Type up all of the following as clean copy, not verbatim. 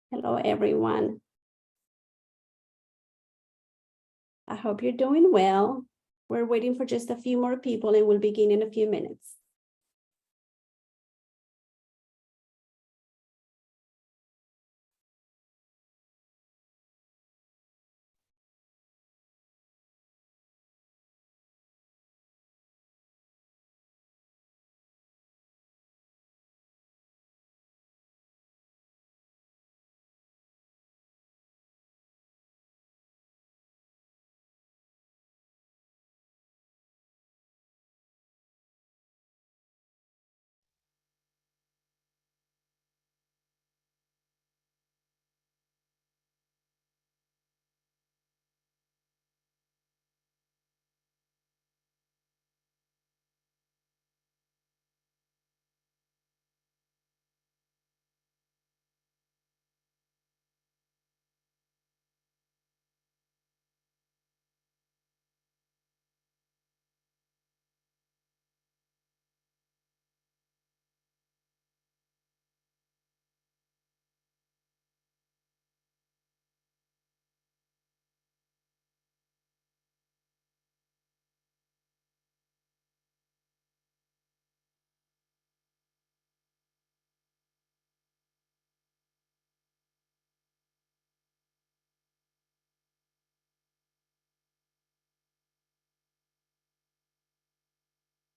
Hello, everyone. I hope you're doing well. We're waiting for just a few more people and we'll begin in a few minutes.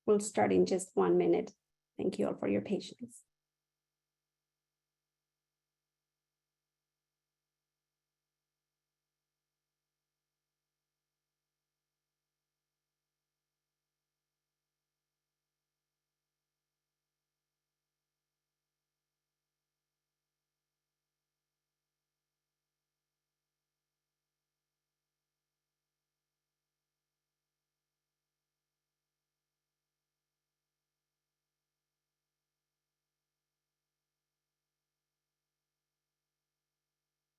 We'll start in just 1 minute. Thank you all for your patience.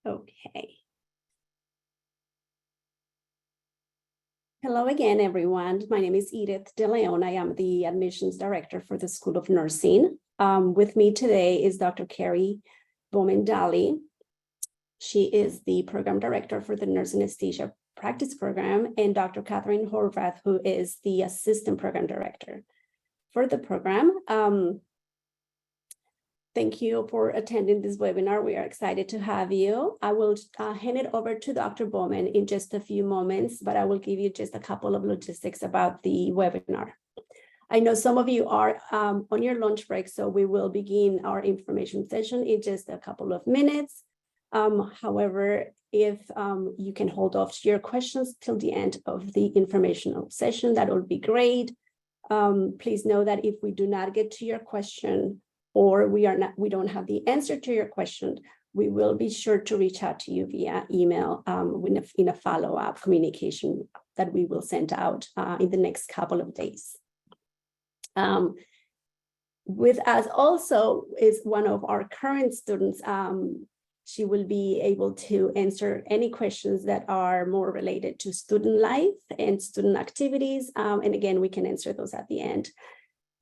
Okay. Hello again, everyone. My name is Edith De Leon. I am the admissions director for the School of Nursing. With me today is Dr. Carrie Bowman-Daly. She is the program director for the nurse anesthesia practice program, and Dr. Catherine Horvath, who is the assistant program director for the program. Thank you for attending this webinar. We are excited to have you. I will hand it over to Dr. Bowman in just a few moments, but I will give you just a couple of logistics about the webinar. I know some of you are on your lunch break, so we will begin our information session in just a couple of minutes. However, if you can hold off your questions till the end of the informational session, that would be great. Please know that if we do not get to your question, or we don't have the answer to your question, we will be sure to reach out to you via email in a follow-up communication that we will send out in the next couple of days. With us also is one of our current students. She will be able to answer any questions that are more related to student life and student activities. And again, we can answer those at the end.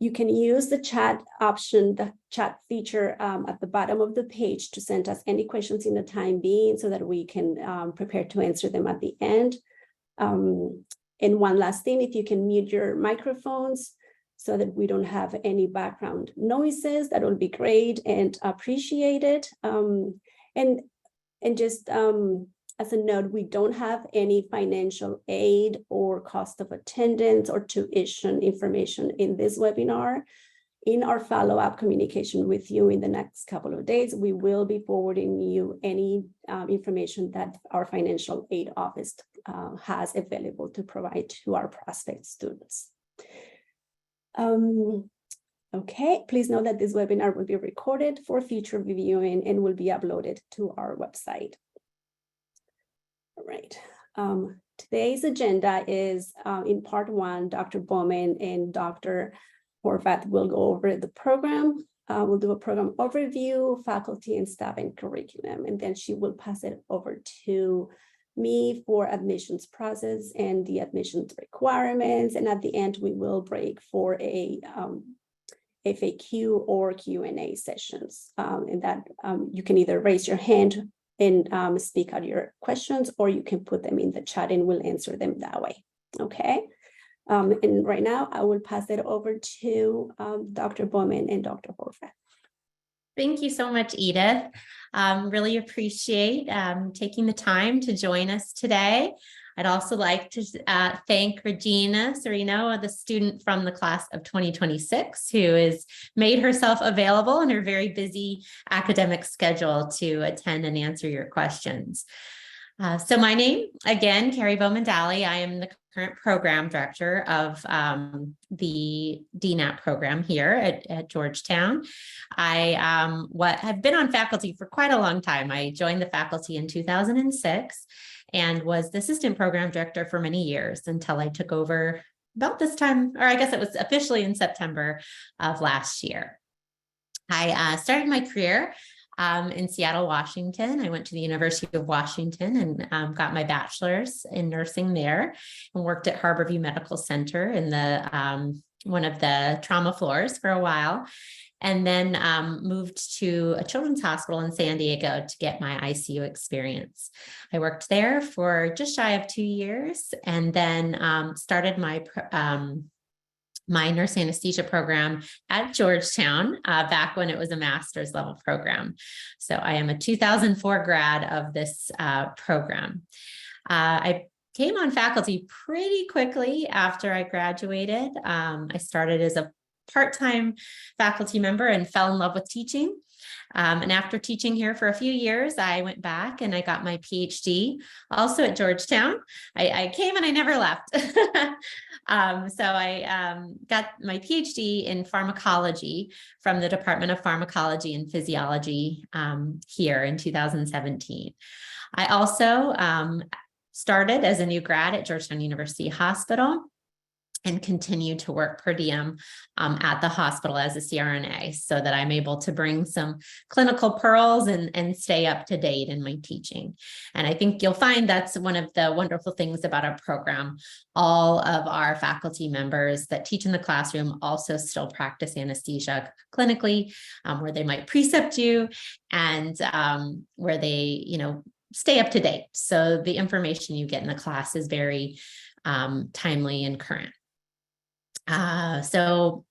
You can use the chat option, the chat feature at the bottom of the page to send us any questions in the time being so that we can prepare to answer them at the end. And one last thing, if you can mute your microphones so that we don't have any background noises, that would be great and appreciated. And just as a note, we don't have any financial aid or cost of attendance or tuition information in this webinar. In our follow-up communication with you in the next couple of days, we will be forwarding you any information that our financial aid office has available to provide to our prospect students. Okay, please know that this webinar will be recorded for future viewing and will be uploaded to our website. All right. Today's agenda is in part 1, Dr. Bowman and Dr. Horvath will go over the program. We'll do a program overview, faculty and staff and curriculum, and then she will pass it over to me for admissions process and the admissions requirements. And at the end, we will break for a FAQ or Q&A sessions. And that you can either raise your hand and speak out your questions, or you can put them in the chat and we'll answer them that way. Okay. And right now I will pass it over to Dr. Bowman and Dr. Horvath. Thank you so much, Edith. Really appreciate taking the time to join us today. I'd also like to thank Regina Serino, the student from the class of 2026, who has made herself available in her very busy academic schedule to attend and answer your questions. So my name, again, Carrie Bowman-Dally. I am the current program director of the DNAP program here at Georgetown. I have been on faculty for quite a long time. I joined the faculty in 2006 and was the assistant program director for many years until I took over about this time, or I guess it was officially in September of last year. I started my career in Seattle, Washington. I went to the University of Washington and got my bachelor's in nursing there, and worked at Harborview Medical Center in the one of the trauma floors for a while, and then moved to a children's hospital in San Diego to get my ICU experience. I worked there for just shy of 2 years, and then started my nurse anesthesia program at Georgetown back when it was a master's level program. So I am a 2004 grad of this program. I came on faculty pretty quickly after I graduated. I started as a part-time faculty member and fell in love with teaching. And after teaching here for a few years, I went back and I got my PhD also at Georgetown. I came and I never left. So I got my PhD in pharmacology from the Department of Pharmacology and Physiology here in 2017. I also started as a new grad at Georgetown University Hospital and continue to work per diem at the hospital as a CRNA, so that I'm able to bring some clinical pearls and stay up to date in my teaching. And I think you'll find that's one of the wonderful things about our program. All of our faculty members that teach in the classroom also still practice anesthesia clinically, where they might precept you and where they, stay up to date. So the information you get in the class is very timely and current. So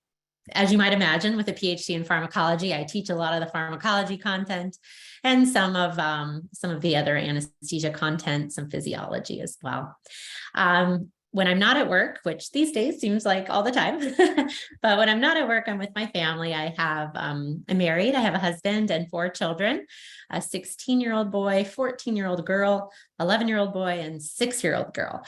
as you might imagine, with a PhD in pharmacology, I teach a lot of the pharmacology content and some of the other anesthesia content, some physiology as well. When I'm not at work, which these days seems like all the time, but when I'm not at work, I'm with my family. I'm married. I have a husband and 4 children, a 16-year-old boy, 14-year-old girl, 11-year-old boy, and 6-year-old girl.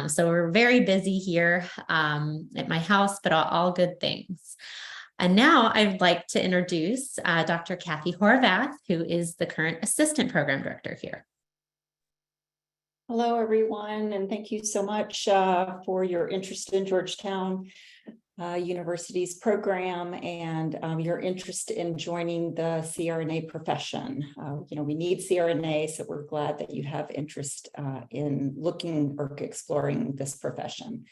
So we're very busy here at my house, but all good things. And now I'd like to introduce Dr. Kathy Horvath, who is the current assistant program director here. Hello, everyone, and thank you so much for your interest in Georgetown University's program and your interest in joining the CRNA profession. We need CRNA, so we're glad that you have interest in looking or exploring this profession.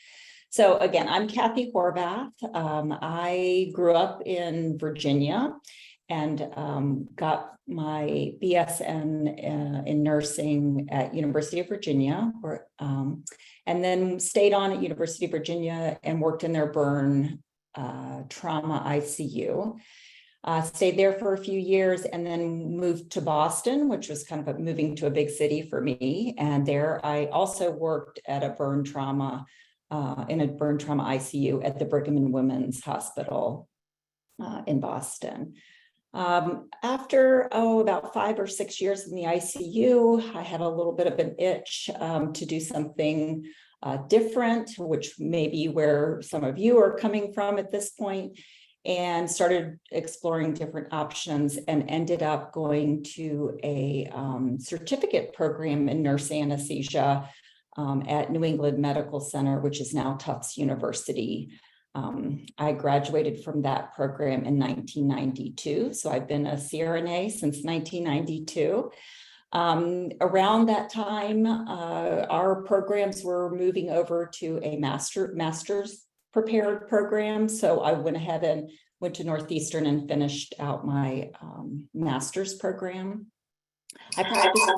So again, I'm Kathy Horvath. I grew up in Virginia and got my BSN in nursing at University of Virginia, and then stayed on at University of Virginia and worked in their burn trauma ICU. Stayed there for a few years and then moved to Boston, which was kind of moving to a big city for me. And there I also worked at a burn trauma, in a burn trauma ICU at the Brigham and Women's Hospital in Boston. After about 5 or 6 years in the ICU, I had a little bit of an itch to do something different, which may be where some of you are coming from at this point, and started exploring different options and ended up going to a certificate program in nurse anesthesia at New England Medical Center, which is now Tufts University. I graduated from that program in 1992. So I've been a CRNA since 1992. Around that time, our programs were moving over to a master's prepared program. So I went ahead and went to Northeastern and finished out my master's program. I practiced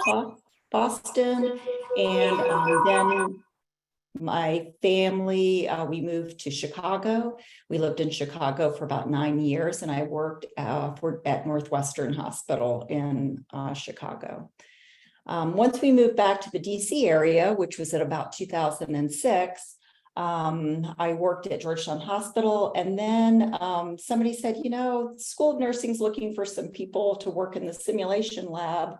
in Boston, and then my family, we moved to Chicago. We lived in Chicago for about 9 years, and I worked at Northwestern Hospital in Chicago. Once we moved back to the DC area, which was at about 2006, I worked at Georgetown Hospital, and then somebody said, you know, School of Nursing is looking for some people to work in the simulation lab.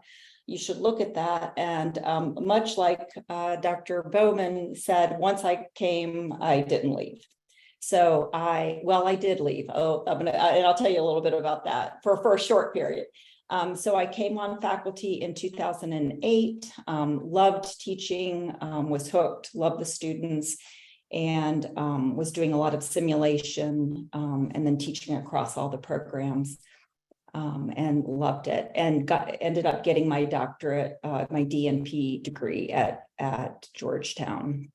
You should look at that. And much like Dr. Bowman said, once I came, I didn't leave. So I did leave. And I'll tell you a little bit about that for a short period. So I came on faculty in 2008, loved teaching, was hooked, loved the students, and was doing a lot of simulation and then teaching across all the programs. And loved it, and ended up getting my doctorate, my DNP degree at Georgetown.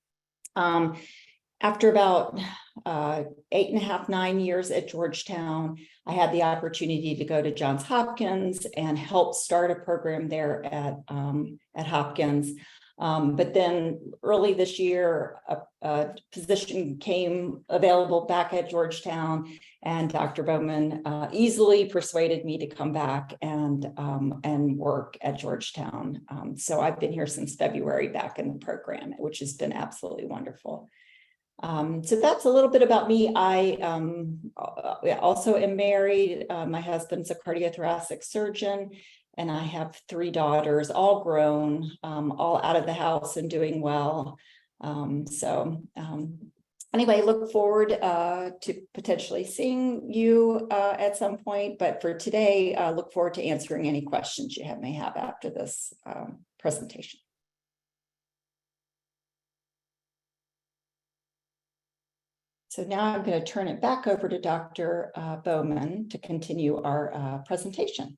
After about 8.5, 9 years at Georgetown, I had the opportunity to go to Johns Hopkins and help start a program there at Hopkins. But then early this year, a position came available back at Georgetown, and Dr. Bowman easily persuaded me to come back and work at Georgetown. So I've been here since February back in the program, which has been absolutely wonderful. So that's a little bit about me. I also am married. My husband's a cardiothoracic surgeon, and I have 3 daughters, all grown, all out of the house and doing well. Anyway, look forward to potentially seeing you at some point. But for today, look forward to answering any questions you may have after this presentation. So now I'm going to turn it back over to Dr. Bowman to continue our presentation.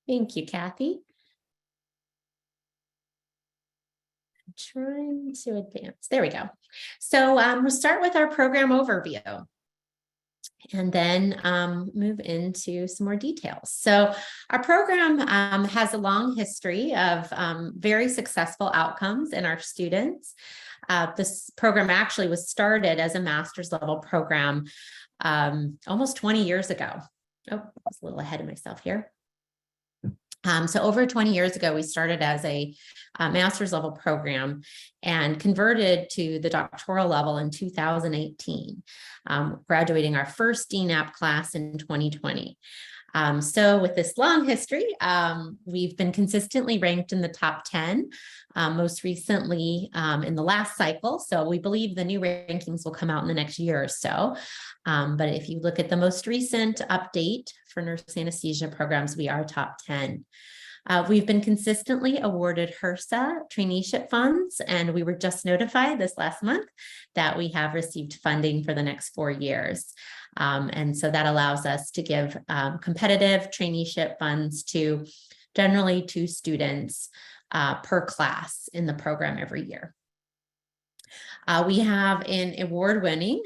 Thank you, Kathy. I'm trying to advance. There we go. So we'll start with our program overview and then move into some more details. So our program has a long history of very successful outcomes in our students. This program actually was started as a master's level program almost 20 years ago. Oh, I was a little ahead of myself here. So over 20 years ago, we started as a master's level program and converted to the doctoral level in 2018, graduating our first DNAP class in 2020. So with this long history, we've been consistently ranked in the top 10, most recently in the last cycle. So we believe the new rankings will come out in the next year or so. But if you look at the most recent update for nurse anesthesia programs, we are top 10. We've been consistently awarded HRSA traineeship funds, and we were just notified this last month that we have received funding for the next 4 years. And so that allows us to give competitive traineeship funds to generally 2 students per class in the program every year. We have an award winning,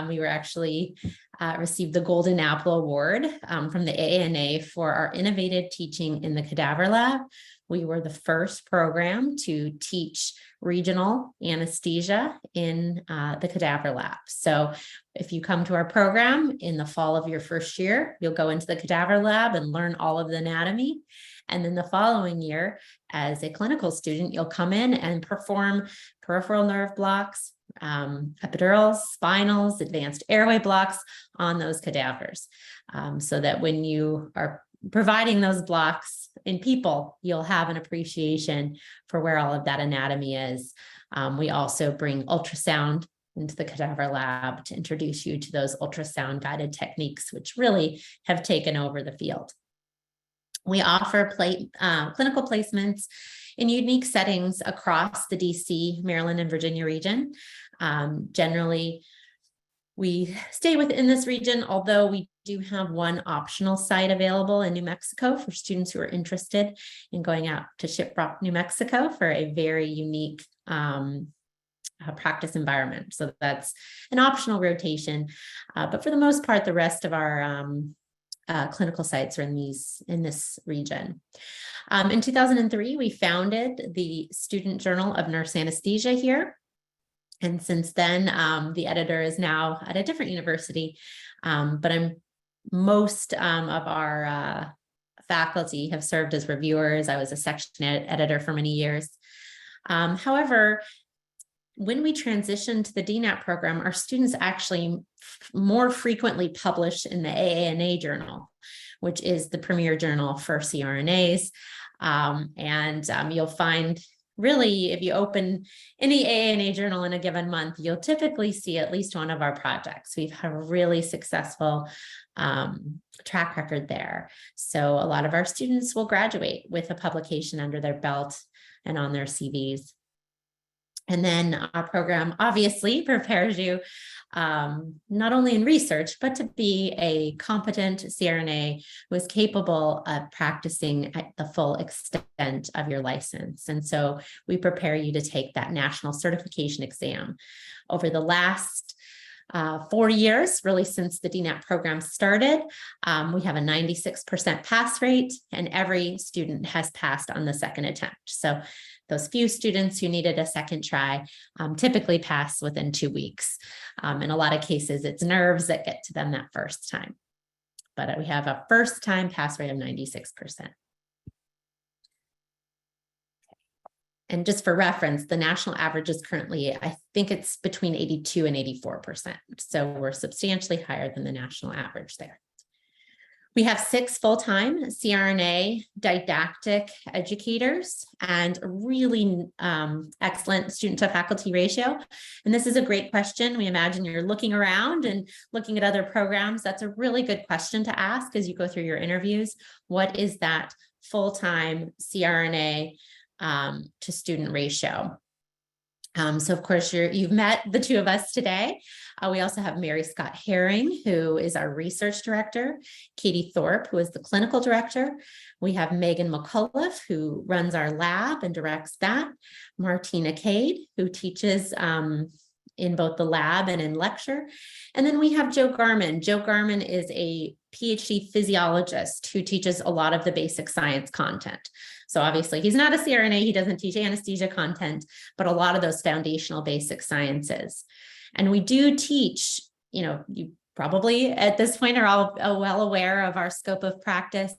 we were actually received the Golden Apple Award from the ANA for our innovative teaching in the cadaver lab. We were the first program to teach regional anesthesia in the cadaver lab. So if you come to our program in the fall of your first year, you'll go into the cadaver lab and learn all of the anatomy. And then the following year, as a clinical student, you'll come in and perform peripheral nerve blocks, epidurals, spinals, advanced airway blocks on those cadavers. So that when you are providing those blocks in people, you'll have an appreciation for where all of that anatomy is. We also bring ultrasound into the cadaver lab to introduce you to those ultrasound guided techniques, which really have taken over the field. We offer clinical placements in unique settings across the DC, Maryland, and Virginia region. Generally, we stay within this region, although we do have one optional site available in New Mexico for students who are interested in going out to Shiprock, New Mexico for a very unique practice environment. So that's an optional rotation. But for the most part, the rest of our clinical sites are in this region. In 2003, we founded the Student Journal of Nurse Anesthesia here. And since then, the editor is now at a different university, but most of our faculty have served as reviewers. I was a section editor for many years. However, when we transitioned to the DNAP program, our students actually more frequently publish in the AANA journal, which is the premier journal for CRNAs. You'll find really, if you open any AANA journal in a given month, you'll typically see at least one of our projects. We've had a really successful track record there. So a lot of our students will graduate with a publication under their belt and on their CVs. And then our program obviously prepares you not only in research, but to be a competent CRNA who is capable of practicing at the full extent of your license. And so we prepare you to take that national certification exam. Over the last 4 years, really since the DNAP program started, we have a 96% pass rate, and every student has passed on the second attempt. So those few students who needed a second try typically pass within 2 weeks. In a lot of cases, it's nerves that get to them that first time. But we have a first time pass rate of 96%. And just for reference, the national average is currently, I think it's between 82 and 84%. So we're substantially higher than the national average there. We have 6 full-time CRNA didactic educators and a really excellent student to faculty ratio. And this is a great question. We imagine you're looking around and looking at other programs. That's a really good question to ask as you go through your interviews. What is that full-time CRNA to student ratio? So of course, you've met the two of us today. We also have Mary Scott Herring, who is our research director, Katie Thorpe, who is the clinical director. We have Megan McCullough, who runs our lab and directs that, Martina Cade, who teaches in both the lab and in lecture. And then we have Joe Garman. Joe Garman is a PhD physiologist who teaches a lot of the basic science content. So obviously he's not a CRNA, he doesn't teach anesthesia content, but a lot of those foundational basic sciences. And we do teach, you probably at this point are all well aware of our scope of practice.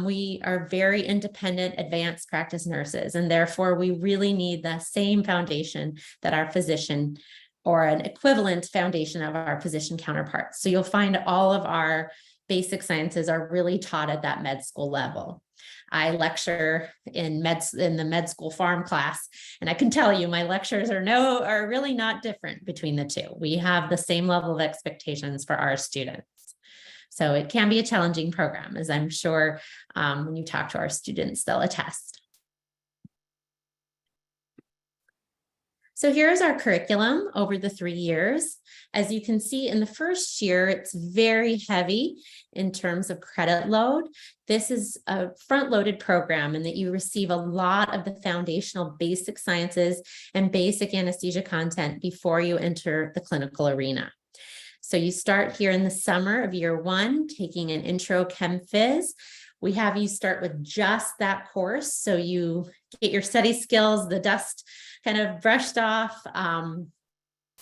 We are very independent advanced practice nurses, and therefore we really need the same foundation that our physician or an equivalent foundation of our physician counterparts. So you'll find all of our basic sciences are really taught at that med school level. I lecture in the med school pharm class, and I can tell you my lectures are really not different between the two. We have the same level of expectations for our students. So it can be a challenging program, as I'm sure when you talk to our students, they'll attest. So here's our curriculum over the 3 years. As you can see in the first year, it's very heavy in terms of credit load. This is a front-loaded program in that you receive a lot of the foundational basic sciences and basic anesthesia content before you enter the clinical arena. So you start here in the summer of year 1, taking an intro chem phys. We have you start with just that course. So you get your study skills, the dust kind of brushed off.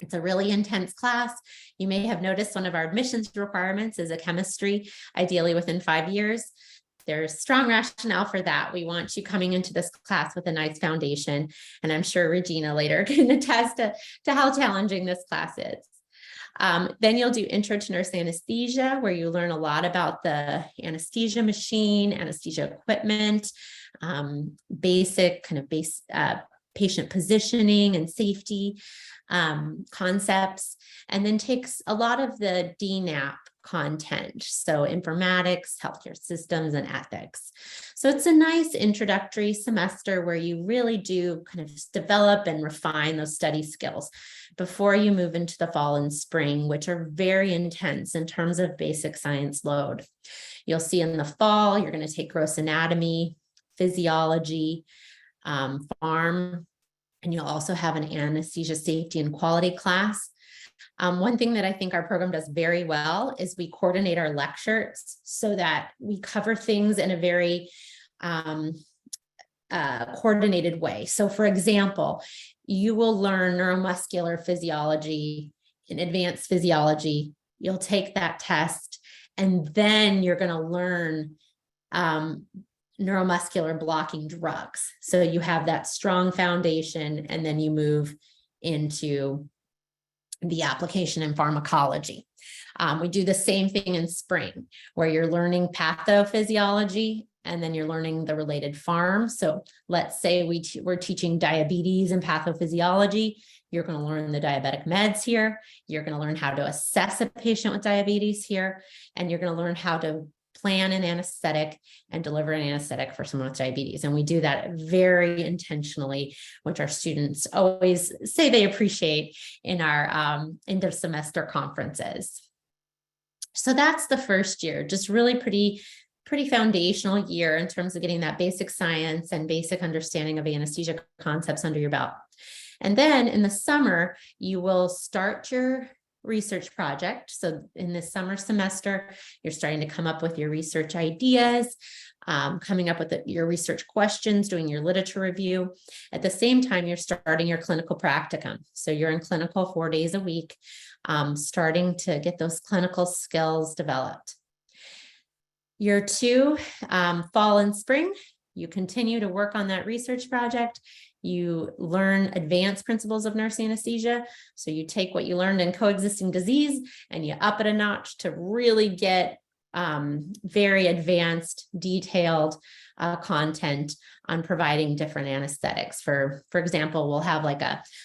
It's a really intense class. You may have noticed one of our admissions requirements is a chemistry, ideally within 5 years. There's strong rationale for that. We want you coming into this class with a nice foundation. And I'm sure Regina later can attest to how challenging this class is. Then you'll do Intro to Nurse Anesthesia, where you learn a lot about the anesthesia machine, anesthesia equipment, basic patient positioning and safety concepts, and then takes a lot of the DNAP content, so informatics, healthcare systems, and ethics. So it's a nice introductory semester where you really do kind of develop and refine those study skills before you move into the fall and spring, which are very intense in terms of basic science load. You'll see in the fall, you're going to take gross anatomy, physiology, pharm, And you'll also have an anesthesia safety and quality class. One thing that I think our program does very well is we coordinate our lectures so that we cover things in a very coordinated way. So for example, you will learn neuromuscular physiology in advanced physiology. You'll take that test, and then you're going to learn neuromuscular blocking drugs. So you have that strong foundation, and then you move into the application in pharmacology. We do the same thing in spring, where you're learning pathophysiology, and then you're learning the related pharm. So let's say we're teaching diabetes and pathophysiology. You're going to learn the diabetic meds here. You're going to learn how to assess a patient with diabetes here, and you're going to learn how to plan an anesthetic and deliver an anesthetic for someone with diabetes. And we do that very intentionally, which our students always say they appreciate in our inter-semester conferences. So that's the first year, just really pretty foundational year in terms of getting that basic science and basic understanding of anesthesia concepts under your belt. And then in the summer, you will start your research project. So in this summer semester, you're starting to come up with your research ideas, coming up with your research questions, doing your literature review. At the same time, you're starting your clinical practicum. So you're in clinical 4 days a week, starting to get those clinical skills developed. Year 2, fall and spring, you continue to work on that research project. You learn advanced principles of nurse anesthesia. So you take what you learned in coexisting disease and you up it a notch to really get very advanced, detailed content on providing different anesthetics. For example, we'll have like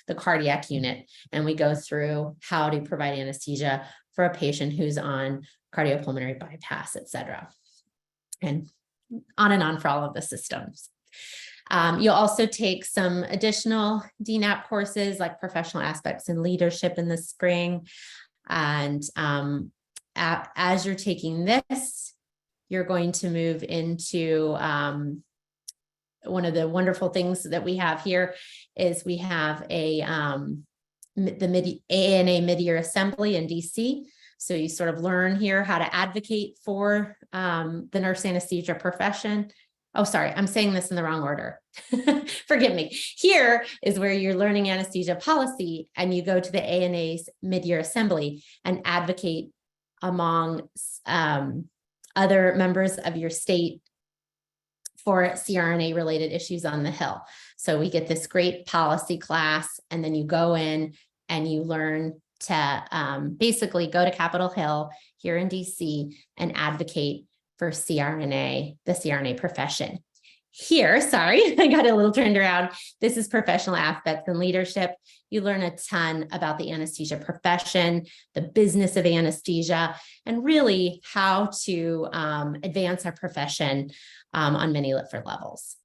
the cardiac unit, and we go through how to provide anesthesia for a patient who's on cardiopulmonary bypass, et cetera. And on for all of the systems. You'll also take some additional DNAP courses like professional aspects and leadership in the spring. And as you're taking this, you're going to move into one of the wonderful things that we have here is we have the ANA mid-year assembly in DC. So you sort of learn here how to advocate for the nurse anesthesia profession. Oh, sorry, I'm saying this in the wrong order. Forgive me. Here is where you're learning anesthesia policy, and you go to the ANA's mid-year assembly and advocate among other members of your state for CRNA related issues on the Hill. So we get this great policy class, and then you go in and you learn to basically go to Capitol Hill here in DC and advocate for CRNA, the CRNA profession. Here, sorry, I got a little turned around. This is professional aspects and leadership. You learn a ton about the anesthesia profession, the business of anesthesia, and really how to advance our profession on many different levels.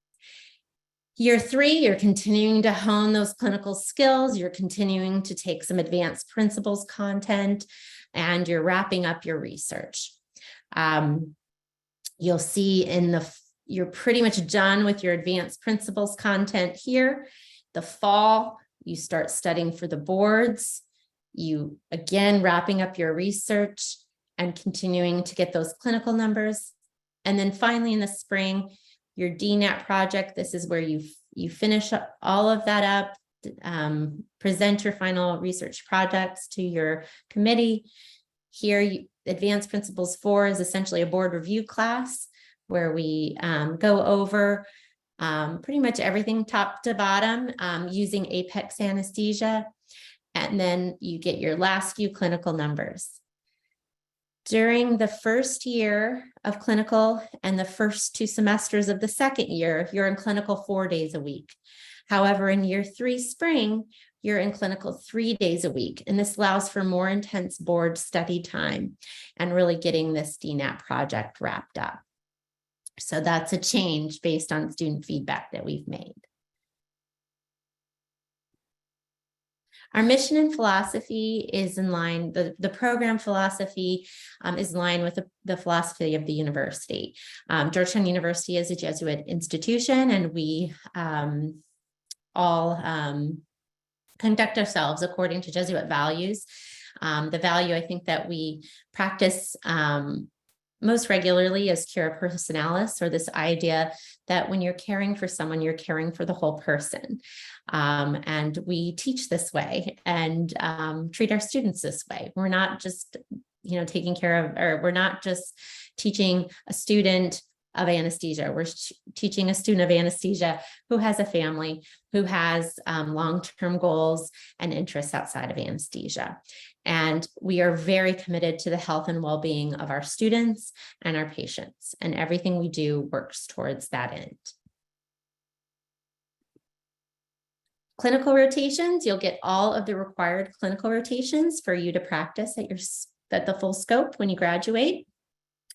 Year 3, you're continuing to hone those clinical skills. You're continuing to take some advanced principles content, and you're wrapping up your research. You'll see you're pretty much done with your advanced principles content here. The fall, you start studying for the boards. You, again, wrapping up your research and continuing to get those clinical numbers. And then finally in the spring, your DNAP project, this is where you finish up all of that up, present your final research projects to your committee. Here, Advanced Principles 4 is essentially a board review class where we go over pretty much everything top to bottom using Apex anesthesia. And then you get your last few clinical numbers. During the first year of clinical and the first 2 semesters of the second year, you're in clinical 4 days a week. However, in year 3 spring, you're in clinical 3 days a week. And this allows for more intense board study time and really getting this DNAP project wrapped up. So that's a change based on student feedback that we've made. Our mission and philosophy is in line, the program philosophy is in line with the philosophy of the university. Georgetown University is a Jesuit institution, and we all conduct ourselves according to Jesuit values. The value I think that we practice most regularly is cura personalis, or this idea that when you're caring for someone, you're caring for the whole person. And we teach this way and treat our students this way. We're not just, taking care of, or we're not just teaching a student of anesthesia. We're teaching a student of anesthesia who has a family, who has long-term goals and interests outside of anesthesia. And we are very committed to the health and well-being of our students and our patients, and everything we do works towards that end. Clinical rotations, you'll get all of the required clinical rotations for you to practice at the full scope when you graduate.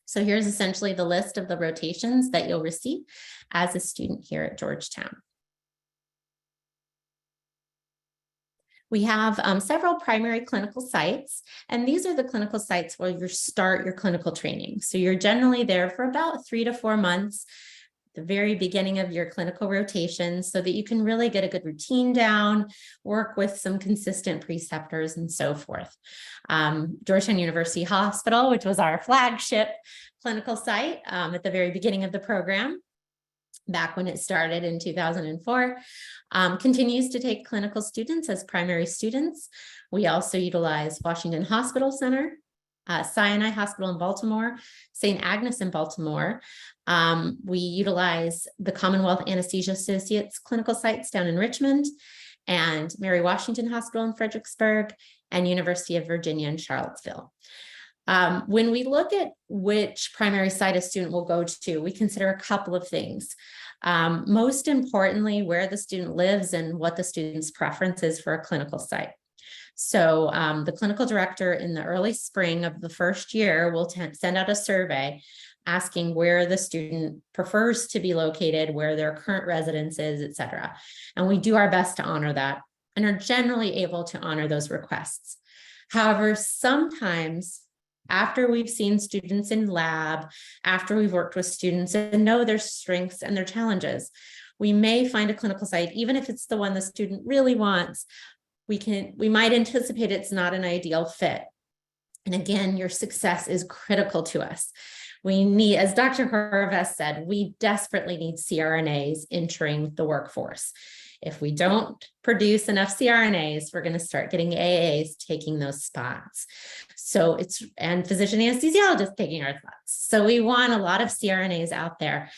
So here's essentially the list of the rotations that you'll receive as a student here at Georgetown. We have several primary clinical sites, and these are the clinical sites where you start your clinical training. So you're generally there for about 3 to 4 months, the very beginning of your clinical rotation, so that you can really get a good routine down, work with some consistent preceptors and so forth. Georgetown University Hospital, which was our flagship clinical site at the very beginning of the program, back when it started in 2004, continues to take clinical students as primary students. We also utilize Washington Hospital Center, Sinai Hospital in Baltimore, St. Agnes in Baltimore. We utilize the Commonwealth Anesthesia Associates clinical sites down in Richmond, and Mary Washington Hospital in Fredericksburg, and University of Virginia in Charlottesville. When we look at which primary site a student will go to, we consider a couple of things. Most importantly, where the student lives and what the student's preference is for a clinical site. So the clinical director in the early spring of the first year will send out a survey asking where the student prefers to be located, where their current residence is, et cetera. And we do our best to honor that and are generally able to honor those requests. However, sometimes after we've seen students in lab, after we've worked with students and know their strengths and their challenges, we may find a clinical site, even if it's the one the student really wants, we might anticipate it's not an ideal fit. And again, your success is critical to us. We need, as Dr. Horvath said, we desperately need CRNAs entering the workforce. If we don't produce enough CRNAs, we're going to start getting AAs taking those spots. So and physician anesthesiologists taking our spots. So we want a lot of CRNAs out there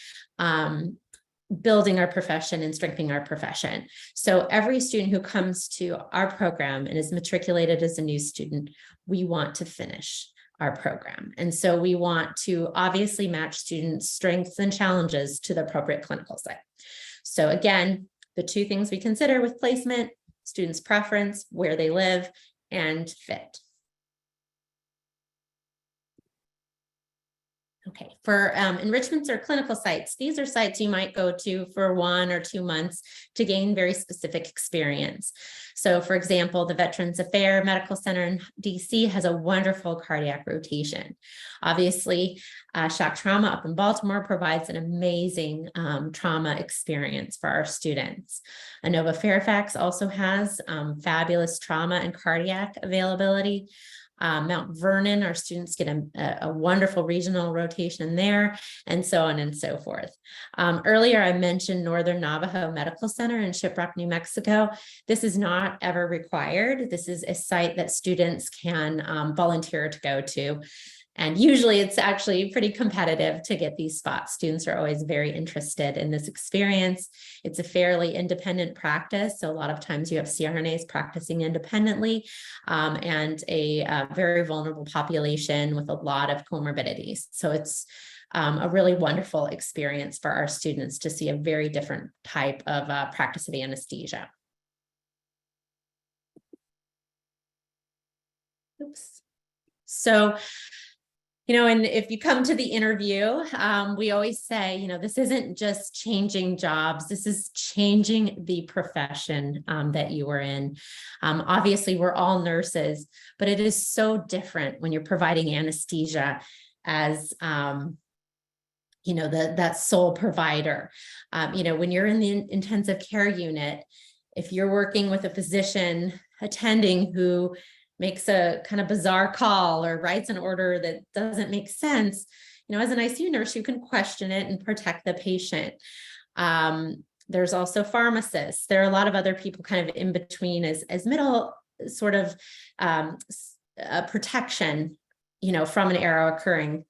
building our profession and strengthening our profession. So every student who comes to our program and is matriculated as a new student, we want to finish our program. And so we want to obviously match students' strengths and challenges to the appropriate clinical site. So again, the two things we consider with placement: students' preference, where they live, and fit. Okay, for enrichments or clinical sites, these are sites you might go to for 1 or 2 months to gain very specific experience. So for example, the Veterans Affairs Medical Center in DC has a wonderful cardiac rotation. Obviously, shock trauma up in Baltimore provides an amazing trauma experience for our students. Inova Fairfax also has fabulous trauma and cardiac availability. Mount Vernon, our students get a wonderful regional rotation there, and so on and so forth. Earlier, I mentioned Northern Navajo Medical Center in Shiprock, New Mexico. This is not ever required. This is a site that students can volunteer to go to. And usually it's actually pretty competitive to get these spots. Students are always very interested in this experience. It's a fairly independent practice. So a lot of times you have CRNAs practicing independently and a very vulnerable population with a lot of comorbidities. So it's a really wonderful experience for our students to see a very different type of practice of anesthesia. Oops. So, and if you come to the interview, we always say, this isn't just changing jobs. This is changing the profession that you are in. Obviously, we're all nurses, but it is so different when you're providing anesthesia as, that sole provider. When you're in the intensive care unit, If you're working with a physician attending who makes a kind of bizarre call or writes an order that doesn't make sense, as an ICU nurse, you can question it and protect the patient. There's also pharmacists. There are a lot of other people kind of in between as middle sort of protection, from an error occurring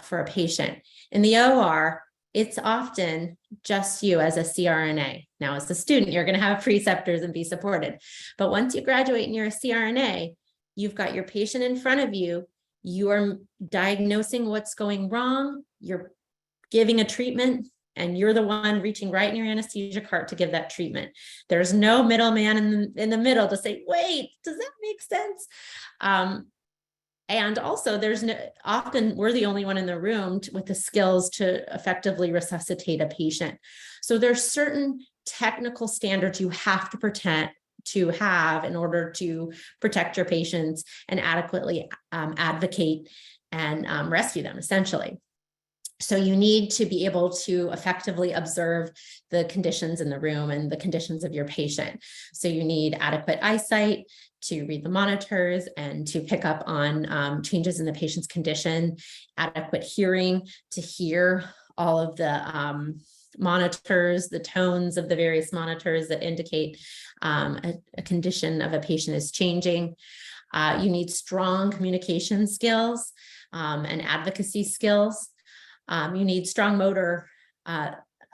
for a patient. In the OR, it's often just you as a CRNA. Now, as a student, you're going to have preceptors and be supported. But once you graduate and you're a CRNA, you've got your patient in front of you. You are diagnosing what's going wrong. You're giving a treatment, and you're the one reaching right in your anesthesia cart to give that treatment. There's no middleman in the middle to say, wait, does that make sense? And also often we're the only one in the room with the skills to effectively resuscitate a patient. So there's certain technical standards you have to have in order to protect your patients and adequately advocate and rescue them, essentially. So you need to be able to effectively observe the conditions in the room and the conditions of your patient. So you need adequate eyesight to read the monitors and to pick up on changes in the patient's condition, adequate hearing to hear all of the monitors, the tones of the various monitors that indicate a condition of a patient is changing. You need strong communication skills and advocacy skills. You need strong motor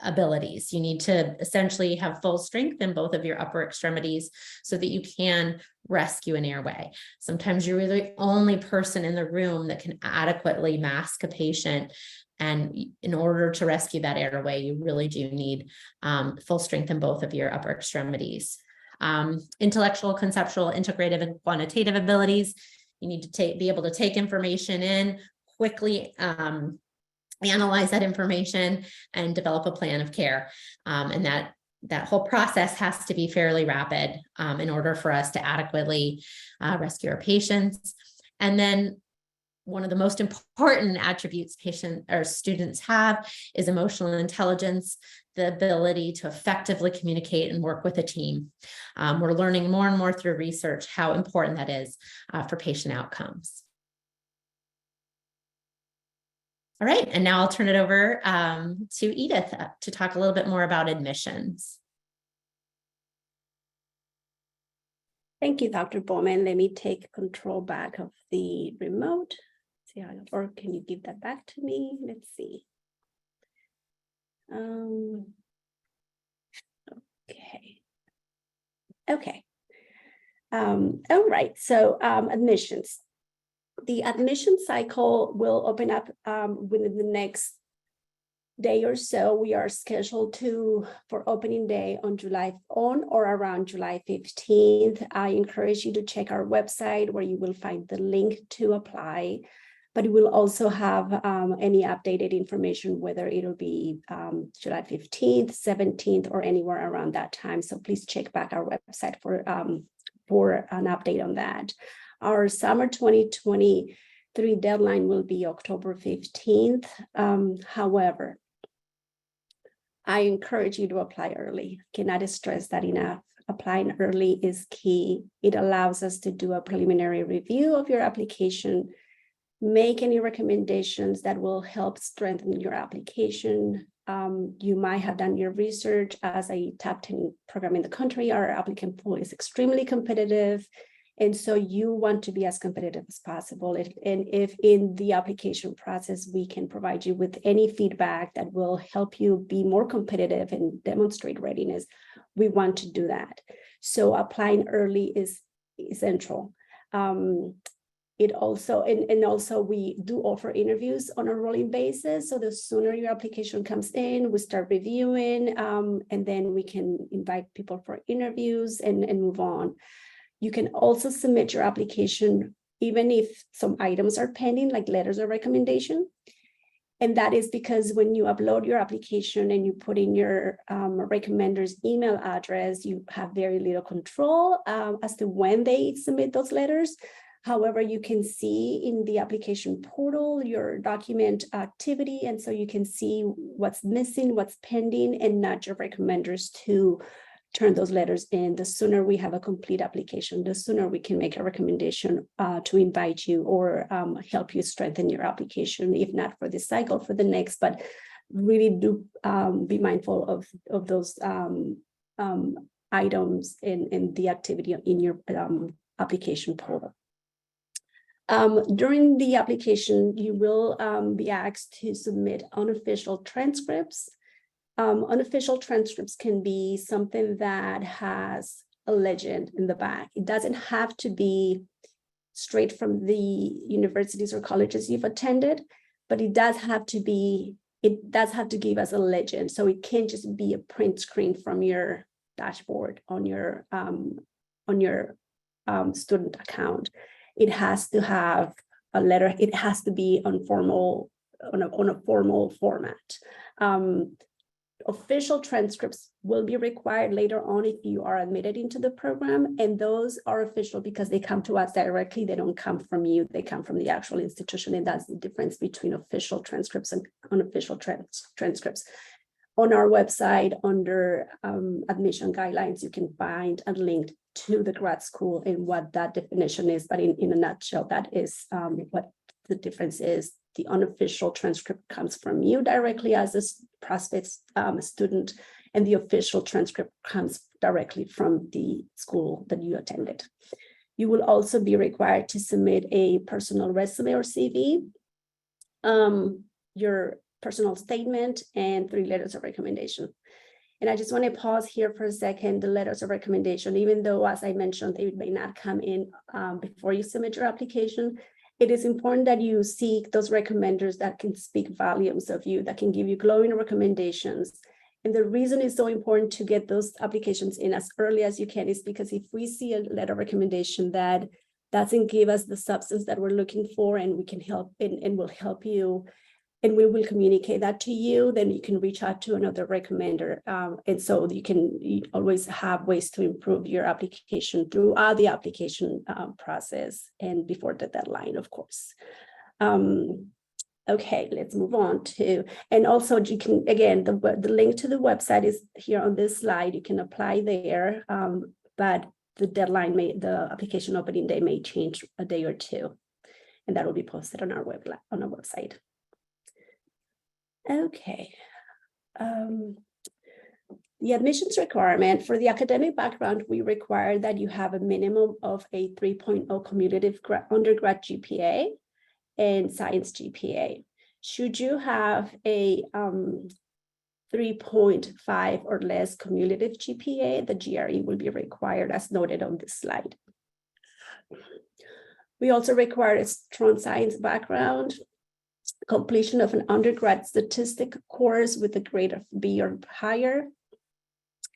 abilities. You need to essentially have full strength in both of your upper extremities so that you can rescue an airway. Sometimes you're really the only person in the room that can adequately mask a patient. And in order to rescue that airway, you really do need full strength in both of your upper extremities. Intellectual, conceptual, integrative, and quantitative abilities. You need to be able to take information in quickly, analyze that information, and develop a plan of care. And that whole process has to be fairly rapid in order for us to adequately rescue our patients. And then one of the most important attributes students have is emotional intelligence, the ability to effectively communicate and work with a team. We're learning more and more through research how important that is for patient outcomes. All right, and now I'll turn it over to Edith to talk a little bit more about admissions. Thank you, Dr. Bowman. Let me take control back of the remote. See how, or can you give that back to me? Let's see. Okay. All right, so admissions. The admission cycle will open up within the next day or so. We are scheduled for opening day on or around July 15th. I encourage you to check our website where you will find the link to apply, but we will also have any updated information, whether it'll be July 15th, 17th, or anywhere around that time. So please check back our website for an update on that. Our summer 2023 deadline will be October 15th. However, I encourage you to apply early. Cannot stress that enough. Applying early is key. It allows us to do a preliminary review of your application, make any recommendations that will help strengthen your application. You might have done your research. As a top 10 program in the country, our applicant pool is extremely competitive. And so you want to be as competitive as possible. If in the application process, we can provide you with any feedback that will help you be more competitive and demonstrate readiness, we want to do that. So applying early is essential. It also, and also we do offer interviews on a rolling basis. So the sooner your application comes in, we start reviewing, and then we can invite people for interviews and move on. You can also submit your application even if some items are pending, like letters of recommendation. And that is because when you upload your application and you put in your recommender's email address, you have very little control as to when they submit those letters. However, you can see in the application portal your document activity, and so you can see what's missing, what's pending, and nudge your recommenders to turn those letters in, the sooner we have a complete application, the sooner we can make a recommendation to invite you or help you strengthen your application, if not for this cycle, for the next. But really do be mindful of those items in the activity in your application portal. During the application, you will be asked to submit unofficial transcripts. Unofficial transcripts can be something that has a legend in the back. It doesn't have to be straight from the universities or colleges you've attended, but it does have to give us a legend. So it can't just be a print screen from your dashboard on your student account. It has to have a letter. It has to be on a formal format. Official transcripts will be required later on if you are admitted into the program, and those are official because they come to us directly. They don't come from you. They come from the actual institution, and that's the difference between official transcripts and unofficial transcripts. On our website, under admission guidelines, you can find a link to the grad school and what that definition is. But in a nutshell, that is what the difference is. The unofficial transcript comes from you directly as a prospect student, and the official transcript comes directly from the school that you attended. You will also be required to submit a personal resume or CV, your personal statement, and 3 letters of recommendation. And I just want to pause here for a second. The letters of recommendation, even though, as I mentioned, they may not come in before you submit your application, it is important that you seek those recommenders that can speak volumes of you, that can give you glowing recommendations. And the reason it's so important to get those applications in as early as you can is because if we see a letter of recommendation that doesn't give us the substance that we're looking for, and we can help and will help you, and we will communicate that to you, then you can reach out to another recommender. And so you always have ways to improve your application throughout the application process and before the deadline, of course. Okay, let's move on to, and also you can, again, the link to the website is here on this slide. You can apply there, but the deadline the application opening day may change a day or two, and that will be posted on our website. Okay. The admissions requirement for the academic background, we require that you have a minimum of a 3.0 cumulative undergrad GPA and science GPA. Should you have a 3.5 or less cumulative GPA, the GRE will be required as noted on this slide. We also require a strong science background, completion of an undergrad statistics course with a grade of B or higher,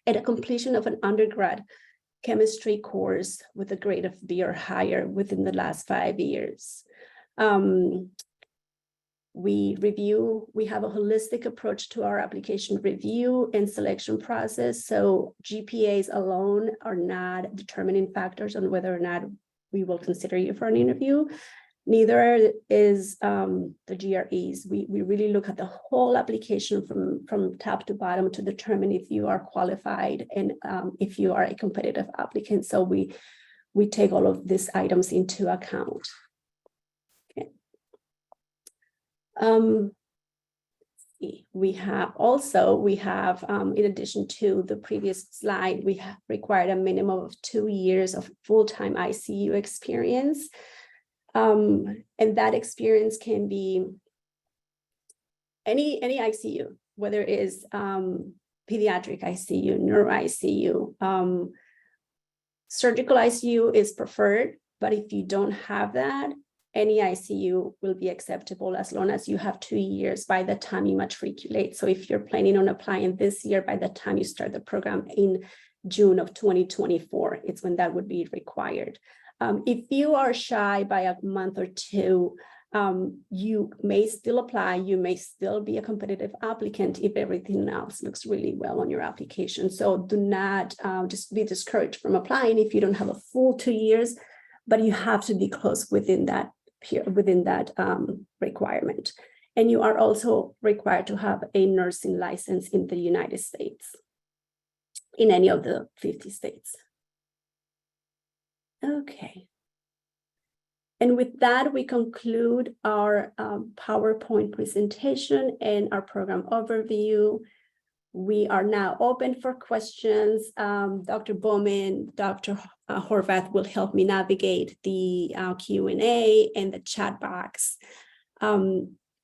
and a completion of an undergrad chemistry course with a grade of B or higher within the last 5 years. We have a holistic approach to our application review and selection process. So GPAs alone are not determining factors on whether or not we will consider you for an interview. Neither is the GREs. We really look at the whole application from top to bottom to determine if you are qualified and if you are a competitive applicant. So we take all of these items into account. Okay. We have, in addition to the previous slide, we have required a minimum of 2 years of full-time ICU experience. And that experience can be any ICU, whether it is pediatric ICU, neuro ICU, surgical ICU is preferred, but if you don't have that, any ICU will be acceptable as long as you have 2 years by the time you matriculate. So if you're planning on applying this year, by the time you start the program in June of 2024, it's when that would be required. If you are shy by a month or two, you may still apply. You may still be a competitive applicant if everything else looks really well on your application. So do not just be discouraged from applying if you don't have a full 2 years, but you have to be close within that requirement. And you are also required to have a nursing license in the United States. in any of the 50 states. Okay. And with that, we conclude our PowerPoint presentation and our program overview. We are now open for questions. Dr. Bowman, Dr. Horvath will help me navigate the Q&A and the chat box.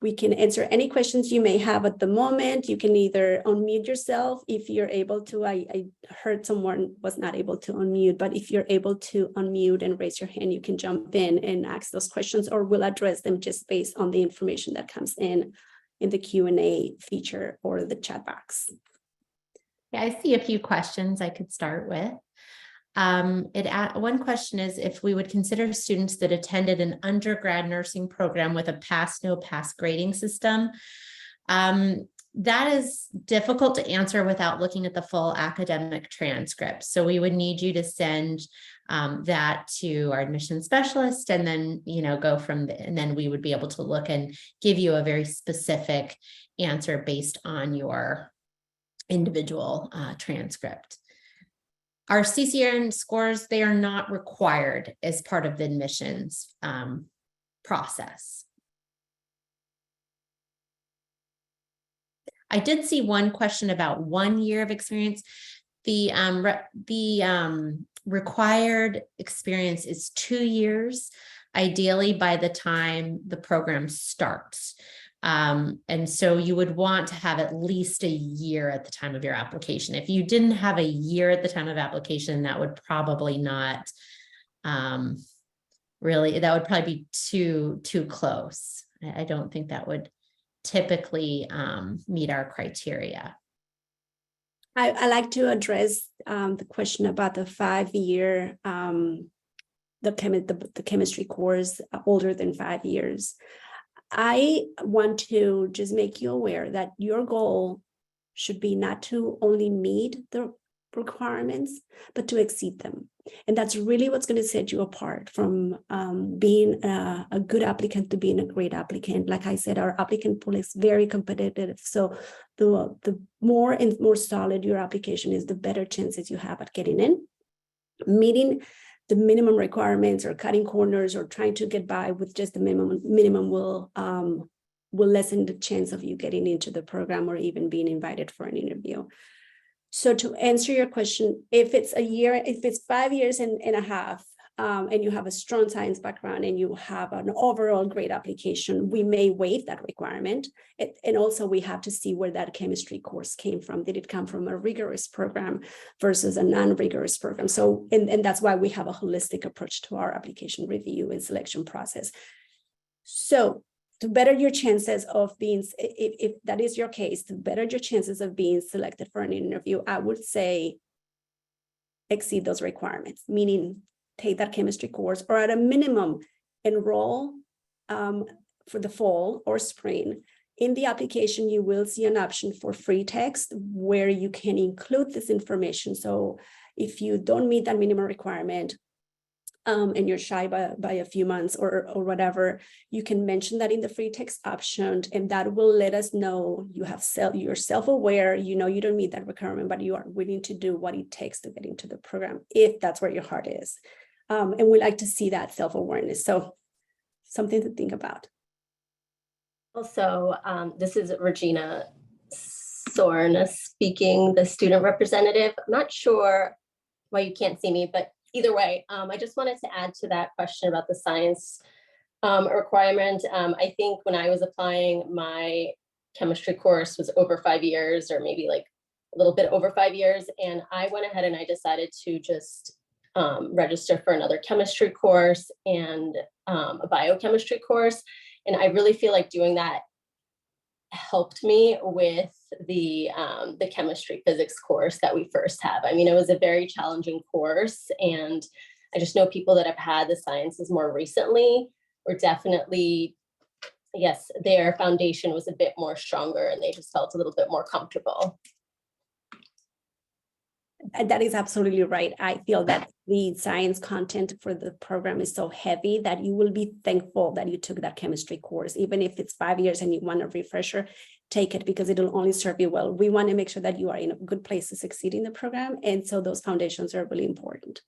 We can answer any questions you may have at the moment. You can either unmute yourself if you're able to. I heard someone was not able to unmute, but if you're able to unmute and raise your hand, you can jump in and ask those questions, or we'll address them just based on the information that comes in the Q&A feature or the chat box. Yeah, I see a few questions I could start with. One question is if we would consider students that attended an undergrad nursing program with a pass, no pass grading system. That is difficult to answer without looking at the full academic transcript. So we would need you to send that to our admission specialist, and then, go from there, and then we would be able to look and give you a very specific answer based on your individual transcript. Our CCN scores, they are not required as part of the admissions process. I did see one question about 1 year of experience. The required experience is 2 years, ideally by the time the program starts. And so you would want to have at least a year at the time of your application. If you didn't have a year at the time of application, that would probably not that would probably be too close. I don't think that would typically meet our criteria. I like to address the question about the 5-year, the chemistry course older than 5 years. I want to just make you aware that your goal should be not to only meet the requirements, but to exceed them. And that's really what's going to set you apart from being a good applicant to being a great applicant. Like I said, our applicant pool is very competitive. So the more and more solid your application is, the better chances you have at getting in. Meeting the minimum requirements or cutting corners or trying to get by with just the minimum will lessen the chance of you getting into the program or even being invited for an interview. So to answer your question, if it's 5 years and a half, and you have a strong science background and you have an overall great application, we may waive that requirement. And also we have to see where that chemistry course came from. Did it come from a rigorous program versus a non-rigorous program? So, and that's why we have a holistic approach to our application review and selection process. So to better your chances of being, if that is your case, to better your chances of being selected for an interview, I would say exceed those requirements, meaning take that chemistry course, or at a minimum, enroll for the fall or spring. In the application, you will see an option for free text where you can include this information. So if you don't meet that minimum requirement, and you're shy by a few months or whatever, you can mention that in the free text option, and that will let us know you're self-aware, you don't meet that requirement, but you are willing to do what it takes to get into the program, if that's where your heart is. And we like to see that self-awareness. So something to think about. Also, this is Regina Sorn speaking, the student representative. I'm not sure why you can't see me, but either way, I just wanted to add to that question about the science requirement. I think when I was applying, my chemistry course was over 5 years, or maybe like a little bit over 5 years. And I went ahead and I decided to just register for another chemistry course and a biochemistry course. And I really feel like doing that helped me with the chemistry physics course that we first have. I mean, it was a very challenging course, and I just know people that have had the sciences more recently were definitely, yes, their foundation was a bit more stronger and they just felt a little bit more comfortable. That is absolutely right. I feel that the science content for the program is so heavy that you will be thankful that you took that chemistry course, even if it's 5 years and you want a refresher. take it because it'll only serve you well. We want to make sure that you are in a good place to succeed in the program. And so those foundations are really important.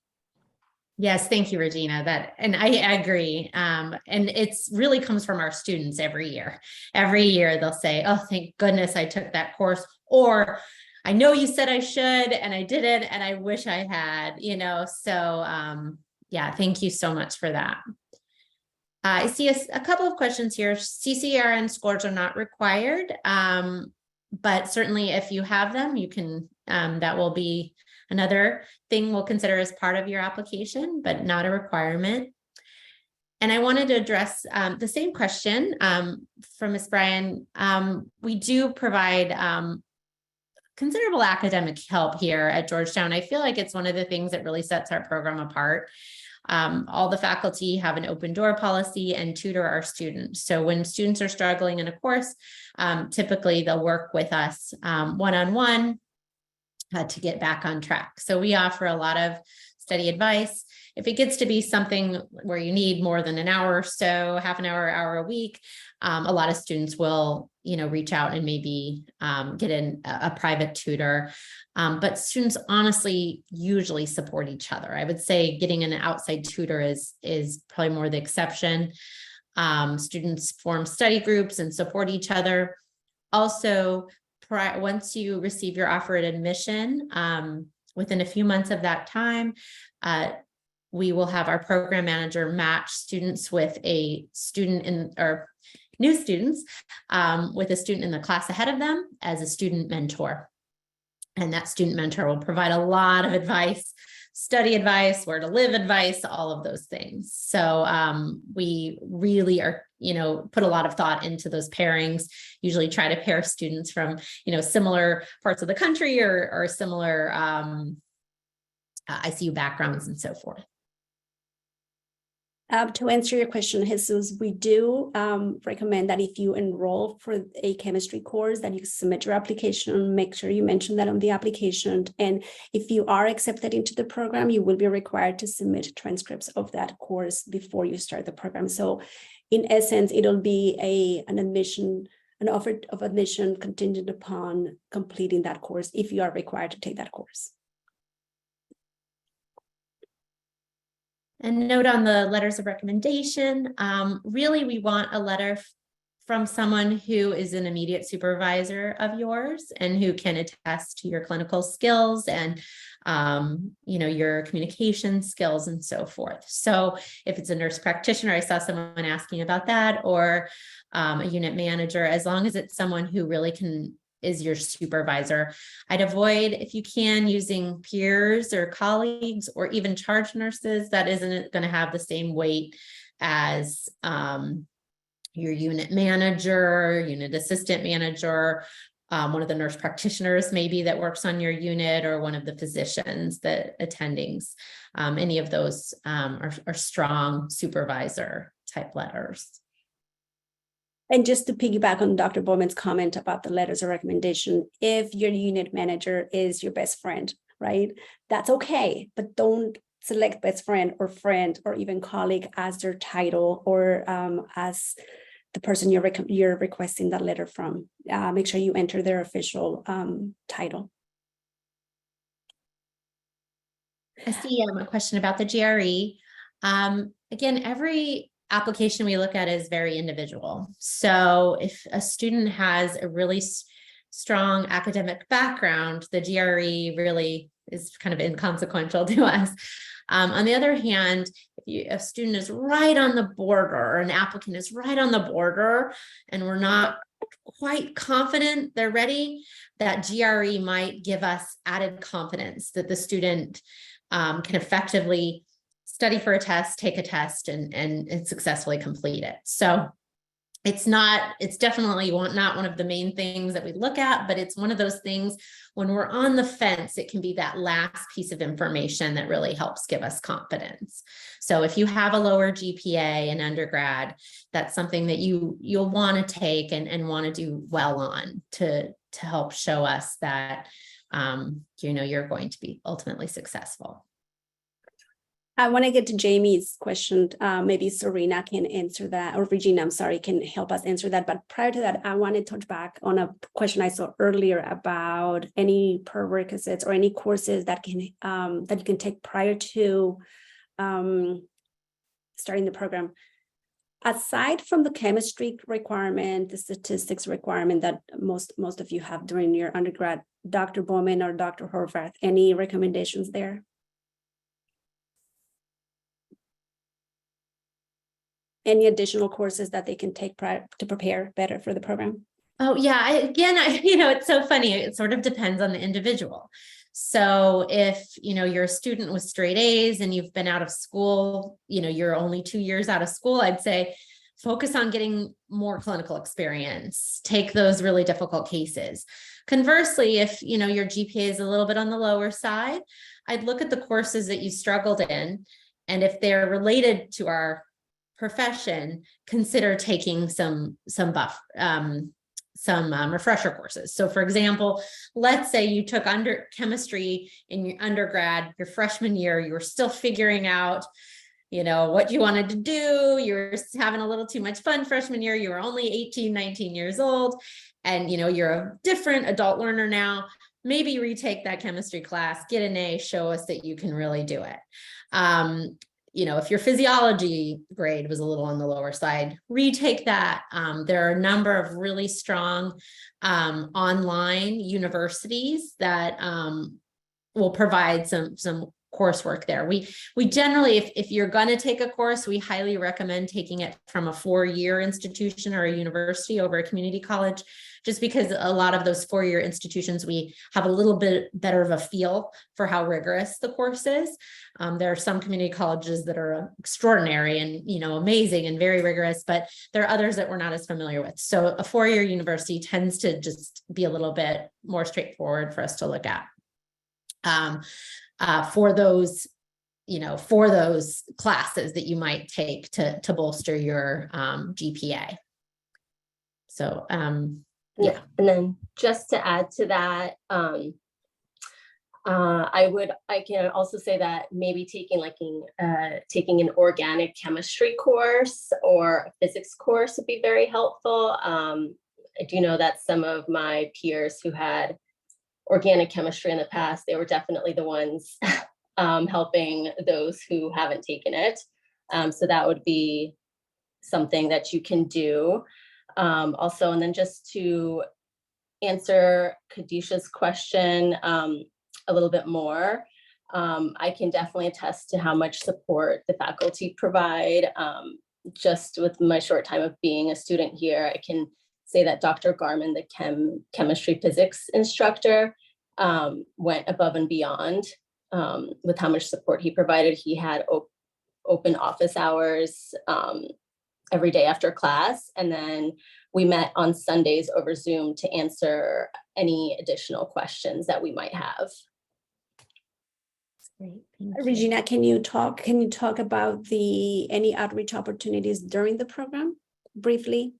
Yes, thank you, Regina. And I agree. And it's really comes from our students every year. Every year they'll say, oh, thank goodness I took that course, or I know you said I should and I didn't, and I wish I had, so yeah, thank you so much for that. I see a couple of questions here. CCRN scores are not required, but certainly if you have them, you can, that will be another thing we'll consider as part of your application, but not a requirement. And I wanted to address the same question from Ms. Bryan. We do provide considerable academic help here at Georgetown. I feel like it's one of the things that really sets our program apart. All the faculty have an open door policy and tutor our students. So when students are struggling in a course, typically they'll work with us one-on-one to get back on track. So we offer a lot of study advice. If it gets to be something where you need more than an hour or so, half an hour, hour a week, a lot of students will, reach out and maybe get in a private tutor. But students honestly usually support each other. I would say getting an outside tutor is probably more the exception. Students form study groups and support each other. Also, once you receive your offer at admission, within a few months of that time, we will have our program manager match students with a student or new students with a student in the class ahead of them as a student mentor. And that student mentor will provide a lot of advice, study advice, where to live advice, all of those things. So we really are, put a lot of thought into those pairings, usually try to pair students from, similar parts of the country or similar ICU backgrounds and so forth. To answer your question, Jesus, we do recommend that if you enroll for a chemistry course, that you submit your application, make sure you mention that on the application. And if you are accepted into the program, you will be required to submit transcripts of that course before you start the program. So in essence, it'll be an offer of admission contingent upon completing that course if you are required to take that course. And note on the letters of recommendation, really we want a letter from someone who is an immediate supervisor of yours and who can attest to your clinical skills and your communication skills and so forth. So if it's a nurse practitioner, I saw someone asking about that, or a unit manager, as long as it's someone who really is your supervisor. I'd avoid, if you can, using peers or colleagues or even charge nurses. That isn't going to have the same weight as your unit manager, unit assistant manager, one of the nurse practitioners maybe that works on your unit, or one of the physicians, that attendings. Any of those are strong supervisor type letters. And just to piggyback on Dr. Bowman's comment about the letters of recommendation, if your unit manager is your best friend, right, that's okay, but don't select best friend or even colleague as their title or as the person you're requesting that letter from. Make sure you enter their official title. I see a question about the GRE. Again, every application we look at is very individual. So if a student has a really strong academic background, the GRE really is kind of inconsequential to us. On the other hand, if a student is right on the border, or an applicant is right on the border, and we're not quite confident they're ready, that GRE might give us added confidence that the student can effectively study for a test, take a test, and successfully complete it. So it's definitely not one of the main things that we look at, but it's one of those things when we're on the fence, it can be that last piece of information that really helps give us confidence. So if you have a lower GPA in undergrad, that's something that you'll want to take and want to do well on to help show us that you're going to be ultimately successful. I want to get to Jamie's question. Maybe Serena can answer that, or Regina, I'm sorry, can help us answer that. But prior to that, I want to touch back on a question I saw earlier about any prerequisites or any courses that can that you can take prior to starting the program. Aside from the chemistry requirement, the statistics requirement that most of you have during your undergrad, Dr. Bowman or Dr. Horvath, any recommendations there? Any additional courses that they can take to prepare better for the program? Oh yeah, it's so funny. It sort of depends on the individual. So if, you're a student with straight A's and you've been out of school, you're only 2 years out of school, I'd say focus on getting more clinical experience, take those really difficult cases. Conversely, if, your GPA is a little bit on the lower side, I'd look at the courses that you struggled in. And if they're related to our profession, consider taking some refresher courses. So for example, let's say you took chemistry in your undergrad, your freshman year, you were still figuring out, what you wanted to do. You're having a little too much fun freshman year. You were only 18, 19 years old, and you're a different adult learner now. Maybe retake that chemistry class, get an A, show us that you can really do it. If your physiology grade was a little on the lower side, retake that. There are a number of really strong online universities that will provide some coursework there. We generally, if you're going to take a course, we highly recommend taking it from a 4-year institution or a university over a community college, just because a lot of those 4-year institutions, we have a little bit better of a feel for how rigorous the course is. There are some community colleges that are extraordinary and, amazing and very rigorous, but there are others that we're not as familiar with. So a 4-year university tends to just be a little bit more straightforward for us to look at. For those classes that you might take to bolster your GPA. So, yeah. And then just to add to that, I can also say that maybe taking an organic chemistry course or a physics course would be very helpful. I do know that some of my peers who had organic chemistry in the past, they were definitely the ones helping those who haven't taken it. So that would be something that you can do. Also, and then just to answer Kadisha's question a little bit more, I can definitely attest to how much support the faculty provide. Just with my short time of being a student here, I can say that Dr. Garman, the chemistry physics instructor, went above and beyond with how much support he provided. He had open office hours every day after class, and then we met on Sundays over Zoom to answer any additional questions that we might have. Great. Thank you. Regina, can you talk about any outreach opportunities during the program briefly?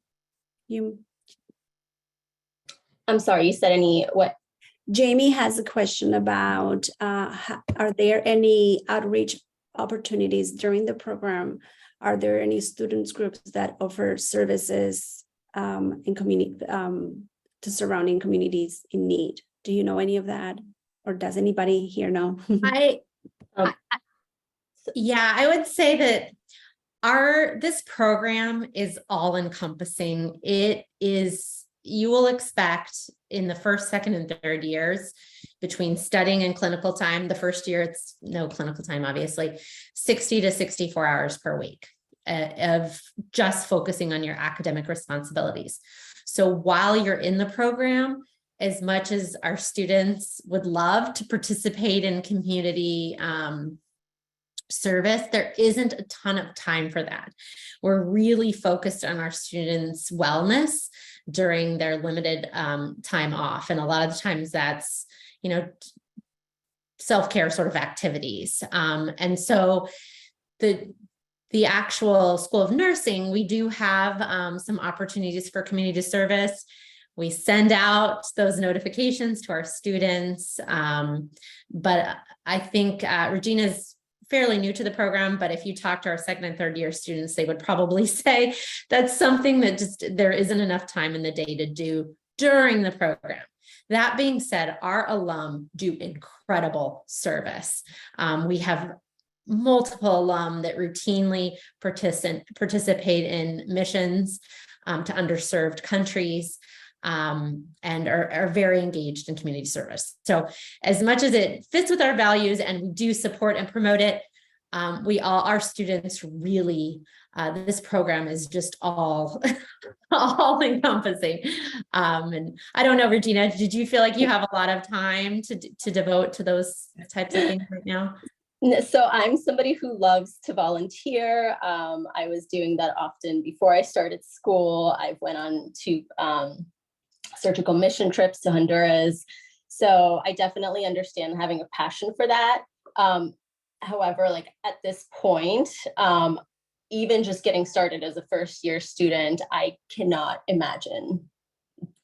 I'm sorry, you said what? Jamie has a question about are there any outreach opportunities during the program? Are there any students groups that offer services in community to surrounding communities in need? Do you know any of that, or does anybody here know? I would say that this program is all encompassing. It is, you will expect in the first, second, and third years, between studying and clinical time, the first year it's no clinical time, obviously, 60 to 64 hours per week of just focusing on your academic responsibilities. So while you're in the program, as much as our students would love to participate in community service, there isn't a ton of time for that. We're really focused on our students' wellness during their limited time off. And a lot of the times that's, self-care sort of activities. And so the actual School of Nursing, we do have some opportunities for community service. We send out those notifications to our students. But I think Regina's fairly new to the program, but if you talk to our second and third year students, they would probably say that's something that just there isn't enough time in the day to do during the program. That being said, our alum do incredible service. We have multiple alum that routinely participate in missions to underserved countries, and are very engaged in community service. So as much as it fits with our values and we do support and promote it, our students really, this program is just all encompassing. And I don't know, Regina, did you feel like you have a lot of time to devote to those types of things right now? So I'm somebody who loves to volunteer. I was doing that often before I started school. I went on to surgical mission trips to Honduras. So I definitely understand having a passion for that. However, like at this point, even just getting started as a first year student, I cannot imagine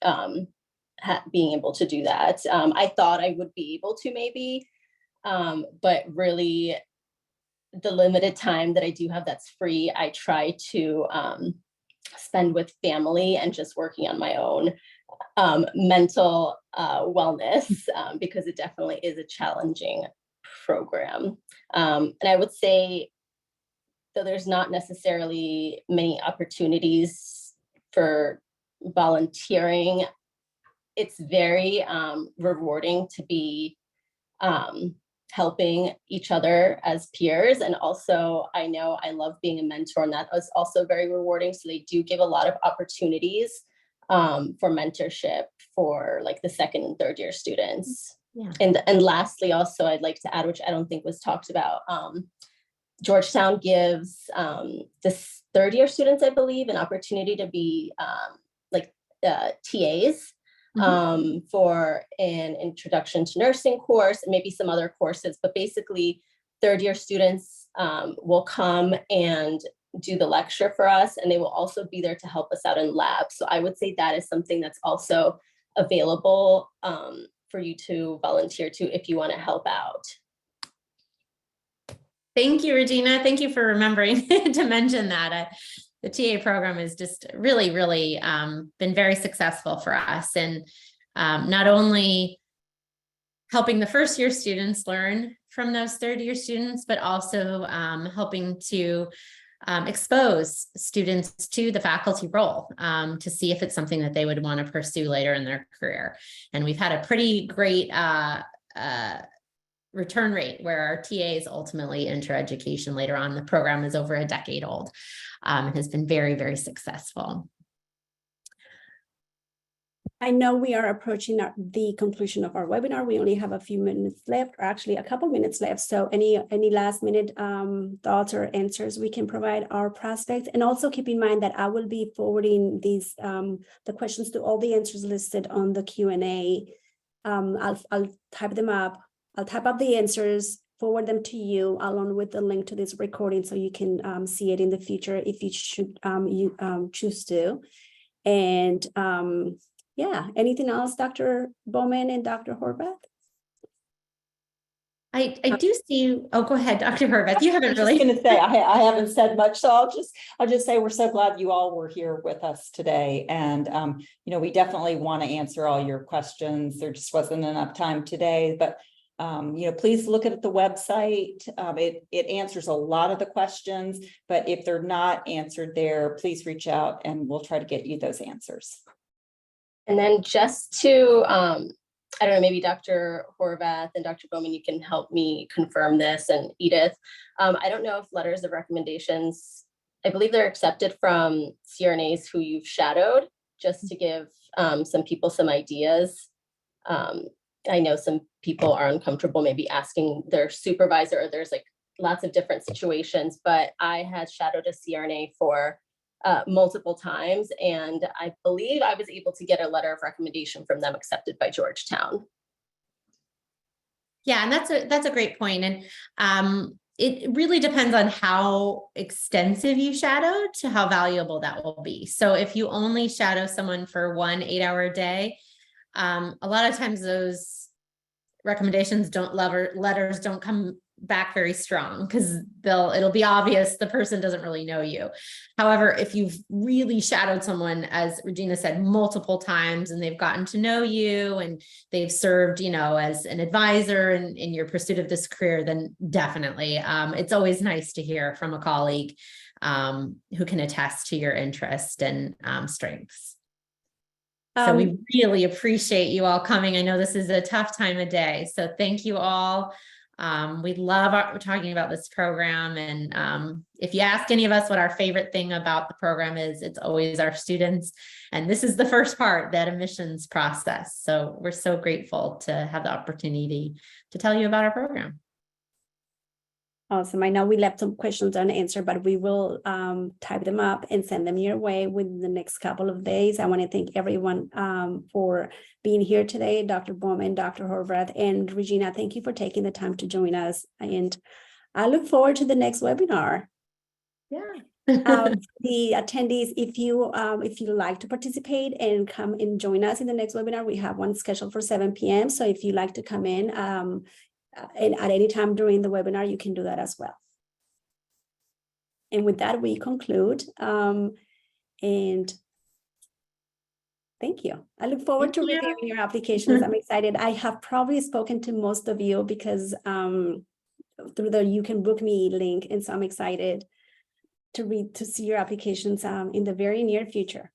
being able to do that. I thought I would be able to maybe, but really the limited time that I do have that's free, I try to spend with family and just working on my own mental wellness, because it definitely is a challenging program. And I would say, though there's not necessarily many opportunities for volunteering, it's very rewarding to be helping each other as peers. And also, I know I love being a mentor, and that is also very rewarding. So they do give a lot of opportunities for mentorship for like the second and third year students. Yeah. And lastly, also, I'd like to add, which I don't think was talked about, Georgetown gives this third year students, I believe, an opportunity to be TAs for an introduction to nursing course and maybe some other courses. But basically, third year students will come and do the lecture for us, and they will also be there to help us out in lab. So I would say that is something that's also available for you to volunteer to if you want to help out. Thank you, Regina. Thank you for remembering to mention that. The TA program has just really, really been very successful for us, and not only helping the first year students learn from those third year students, but also helping to expose students to the faculty role to see if it's something that they would want to pursue later in their career. And we've had a pretty great return rate where our TAs ultimately enter education later on. The program is over a decade old and has been very, very successful. I know we are approaching the conclusion of our webinar. We only have a few minutes left, or actually a couple minutes left. So any last minute thoughts or answers we can provide our prospects. And also keep in mind that I will be forwarding these the questions to all the answers listed on the Q&A. I'll type them up. I'll type up the answers, forward them to you along with the link to this recording, so you can see it in the future if you should choose to. And yeah, anything else, Dr. Bowman and Dr. Horvath? I do see, oh, go ahead, Dr. Horvath. You haven't really. I was going to say, I haven't said much, so I'll just say we're so glad you all were here with us today. And, we definitely want to answer all your questions. There just wasn't enough time today, but please look at the website. It answers a lot of the questions, but if they're not answered there, please reach out and we'll try to get you those answers. And then just to, I don't know, maybe Dr. Horvath and Dr. Bowman, you can help me confirm this, and Edith. I don't know if letters of recommendations, I believe they're accepted from CRNAs who you've shadowed, just to give some people some ideas. I know some people are uncomfortable maybe asking their supervisor, or there's like lots of different situations, but I had shadowed a CRNA for multiple times, and I believe I was able to get a letter of recommendation from them accepted by Georgetown. Yeah, and that's a great point. And it really depends on how extensive you shadow to how valuable that will be. So if you only shadow someone for 1 8-hour day, a lot of times those recommendations letters don't come back very strong, because it'll be obvious the person doesn't really know you. However, if you've really shadowed someone, as Regina said, multiple times, and they've gotten to know you and they've served, as an advisor in your pursuit of this career, then definitely it's always nice to hear from a colleague who can attest to your interest and strengths. So we really appreciate you all coming. I know this is a tough time of day, so thank you all. We love talking about this program, and if you ask any of us what our favorite thing about the program is, it's always our students. And this is the first part, that admissions process. So we're so grateful to have the opportunity to tell you about our program. Awesome. I know we left some questions unanswered, but we will type them up and send them your way within the next couple of days. I want to thank everyone for being here today. Dr. Bowman, Dr. Horvath, and Regina, thank you for taking the time to join us. And I look forward to the next webinar. Yeah. The attendees, if you like to participate and come and join us in the next webinar, we have one scheduled for 7 p.m. So if you'd like to come in, and at any time during the webinar, you can do that as well. And with that, we conclude. And thank you. I look forward to reviewing your applications. I'm excited. I have probably spoken to most of you because through the You Can Book Me link. And so I'm excited to see your applications in the very near future.